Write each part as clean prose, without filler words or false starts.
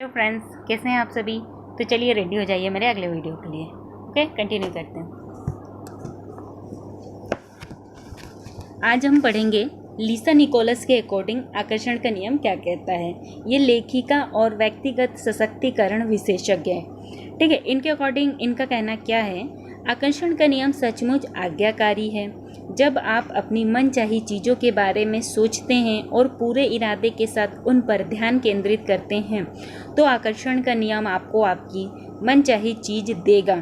Hello friends, कैसे हैं आप सभी। तो चलिए रेडी हो जाइए मेरे अगले वीडियो के लिए। ओके, कंटिन्यू करते हैं। आज हम पढ़ेंगे लीसा निकोलस के अकॉर्डिंग आकर्षण का नियम क्या कहता है। ये लेखिका और व्यक्तिगत सशक्तिकरण विशेषज्ञ है। ठीक है, इनके अकॉर्डिंग इनका कहना क्या है। आकर्षण का नियम सचमुच आज्ञाकारी है। जब आप अपनी मनचाही चीज़ों के बारे में सोचते हैं और पूरे इरादे के साथ उन पर ध्यान केंद्रित करते हैं तो आकर्षण का नियम आपको आपकी मनचाही चीज़ देगा,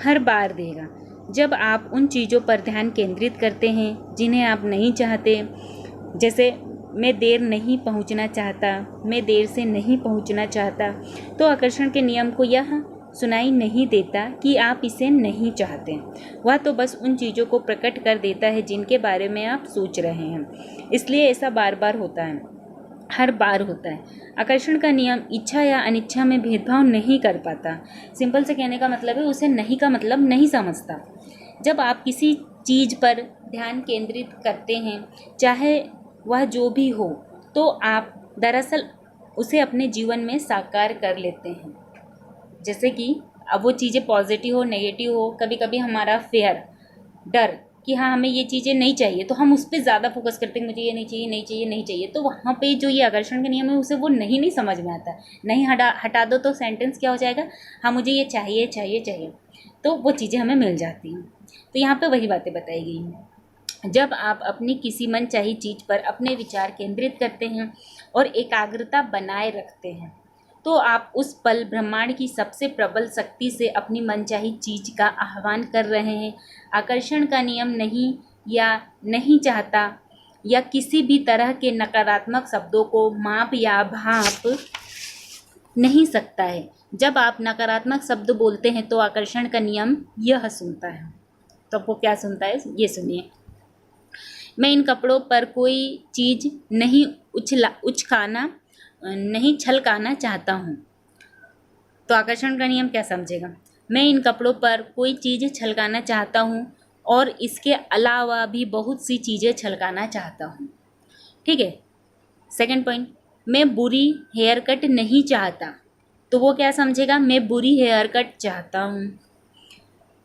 हर बार देगा। जब आप उन चीज़ों पर ध्यान केंद्रित करते हैं जिन्हें आप नहीं चाहते, जैसे मैं देर नहीं पहुंचना चाहता, मैं देर से नहीं पहुंचना चाहता, तो आकर्षण के नियम को यह सुनाई नहीं देता कि आप इसे नहीं चाहते। वह तो बस उन चीज़ों को प्रकट कर देता है जिनके बारे में आप सोच रहे हैं। इसलिए ऐसा बार बार होता है, हर बार होता है। आकर्षण का नियम इच्छा या अनिच्छा में भेदभाव नहीं कर पाता। सिंपल से कहने का मतलब है, उसे नहीं का मतलब नहीं समझता। जब आप किसी चीज़ पर ध्यान केंद्रित करते हैं, चाहे वह जो भी हो, तो आप दरअसल उसे अपने जीवन में साकार कर लेते हैं। जैसे कि अब वो चीज़ें पॉजिटिव हो, नेगेटिव हो, कभी कभी हमारा फेयर, डर कि हाँ हमें ये चीज़ें नहीं चाहिए, तो हम उस पर ज़्यादा फोकस करते हैं, मुझे ये नहीं चाहिए, नहीं चाहिए, नहीं चाहिए। तो वहाँ पे जो ये आकर्षण का नियम है उसे वो नहीं समझ में आता। नहीं हटा दो तो सेंटेंस क्या हो जाएगा, हाँ मुझे ये चाहिए चाहिए चाहिए, तो वो चीज़ें हमें मिल जाती हैं। तो यहाँ पे वही बातें बताई गई हैं। जब आप अपनी किसी मनचाही चीज़ पर अपने विचार केंद्रित करते हैं और एकाग्रता बनाए रखते हैं तो आप उस पल ब्रह्मांड की सबसे प्रबल शक्ति से अपनी मनचाही चीज का आह्वान कर रहे हैं। आकर्षण का नियम नहीं या नहीं चाहता या किसी भी तरह के नकारात्मक शब्दों को माप या भाप नहीं सकता है। जब आप नकारात्मक शब्द बोलते हैं तो आकर्षण का नियम यह सुनता है। तो वो क्या सुनता है, ये सुनिए। मैं इन कपड़ों पर कोई चीज़ नहीं छलकाना चाहता हूँ। तो आकर्षण का नियम क्या समझेगा, मैं इन कपड़ों पर कोई चीज़ छलकाना चाहता हूँ और इसके अलावा भी बहुत सी चीज़ें छलकाना चाहता हूँ। ठीक है। सेकंड पॉइंट, मैं बुरी हेयर कट नहीं चाहता। तो वो क्या समझेगा, मैं बुरी हेयर कट चाहता हूँ।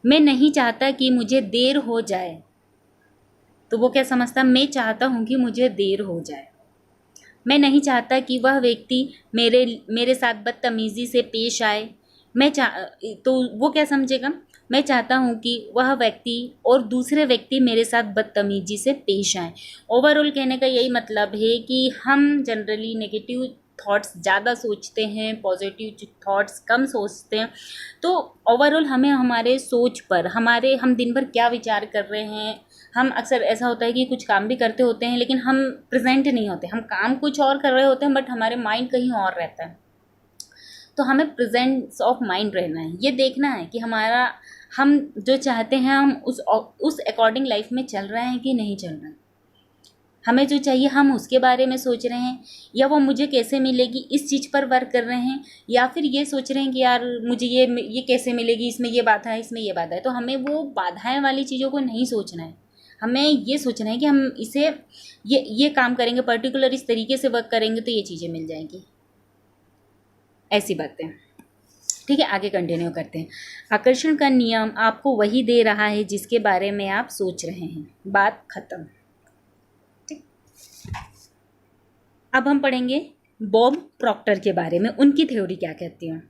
मैं नहीं चाहता कि मुझे देर हो जाए। तो वो क्या समझता, मैं चाहता हूँ कि मुझे देर हो जाए। मैं नहीं चाहता कि वह व्यक्ति मेरे साथ बदतमीज़ी से पेश आए। तो वो क्या समझेगा, मैं चाहता हूँ कि वह व्यक्ति और दूसरे व्यक्ति मेरे साथ बदतमीज़ी से पेश आए। ओवरऑल कहने का यही मतलब है कि हम जनरली नेगेटिव थॉट्स ज़्यादा सोचते हैं, पॉजिटिव थॉट्स कम सोचते हैं। तो ओवरऑल हमें हमारे सोच पर, हम दिन भर क्या विचार कर रहे हैं, हम अक्सर ऐसा होता है कि कुछ काम भी करते होते हैं लेकिन हम प्रेजेंट नहीं होते। हम काम कुछ और कर रहे होते हैं बट हमारे माइंड कहीं और रहता है। तो हमें प्रेजेंस ऑफ माइंड रहना है, ये देखना है कि हम जो चाहते हैं हम उस अकॉर्डिंग लाइफ में चल रहे हैं कि नहीं चल रहे हैं। हमें जो चाहिए हम उसके बारे में सोच रहे हैं, या वो मुझे कैसे मिलेगी इस चीज़ पर वर्क कर रहे हैं, या फिर ये सोच रहे हैं कि यार मुझे ये कैसे मिलेगी, इसमें ये बाधा है, इसमें ये बाधा है। तो हमें वो बाधाएं वाली चीज़ों को नहीं सोचना है। हमें ये सोचना है कि हम इसे ये काम करेंगे, पर्टिकुलर इस तरीके से वर्क करेंगे तो ये चीज़ें मिल जाएंगी। ऐसी बातें। ठीक है, आगे कंटिन्यू करते हैं। आकर्षण का नियम आपको वही दे रहा है जिसके बारे में आप सोच रहे हैं। बात खत्म। ठीक, अब हम पढ़ेंगे बॉब प्रॉक्टर के बारे में, उनकी थ्योरी क्या कहती है।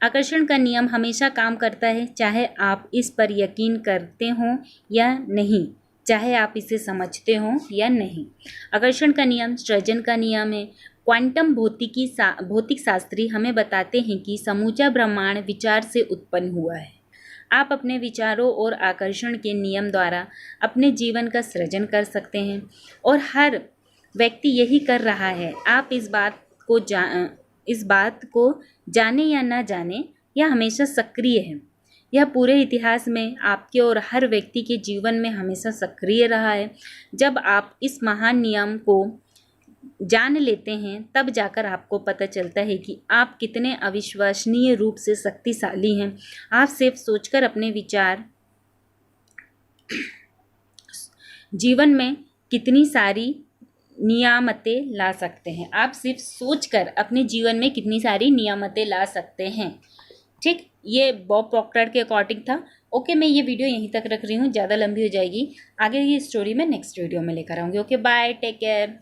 आकर्षण का नियम हमेशा काम करता है, चाहे आप इस पर यकीन करते हो या नहीं, चाहे आप इसे समझते हो या नहीं। आकर्षण का नियम सृजन का नियम है। क्वांटम भौतिक शास्त्री हमें बताते हैं कि समूचा ब्रह्मांड विचार से उत्पन्न हुआ है। आप अपने विचारों और आकर्षण के नियम द्वारा अपने जीवन का सृजन कर सकते हैं और हर व्यक्ति यही कर रहा है। आप इस बात को जाने या ना जाने, यह हमेशा सक्रिय है। यह पूरे इतिहास में आपके और हर व्यक्ति के जीवन में हमेशा सक्रिय रहा है। जब आप इस महान नियम को जान लेते हैं तब जाकर आपको पता चलता है कि आप कितने अविश्वसनीय रूप से शक्तिशाली हैं। आप सिर्फ सोचकर अपने विचार जीवन में कितनी सारी नियामतें ला सकते हैं। आप सिर्फ सोचकर अपने जीवन में कितनी सारी नियामतें ला सकते हैं। ठीक, ये बॉब प्रॉक्टर के अकॉर्डिंग था। ओके, मैं ये वीडियो यहीं तक रख रही हूँ, ज़्यादा लंबी हो जाएगी। आगे ये स्टोरी मैं नेक्स्ट वीडियो में लेकर आऊँगी। Okay, bye, take care.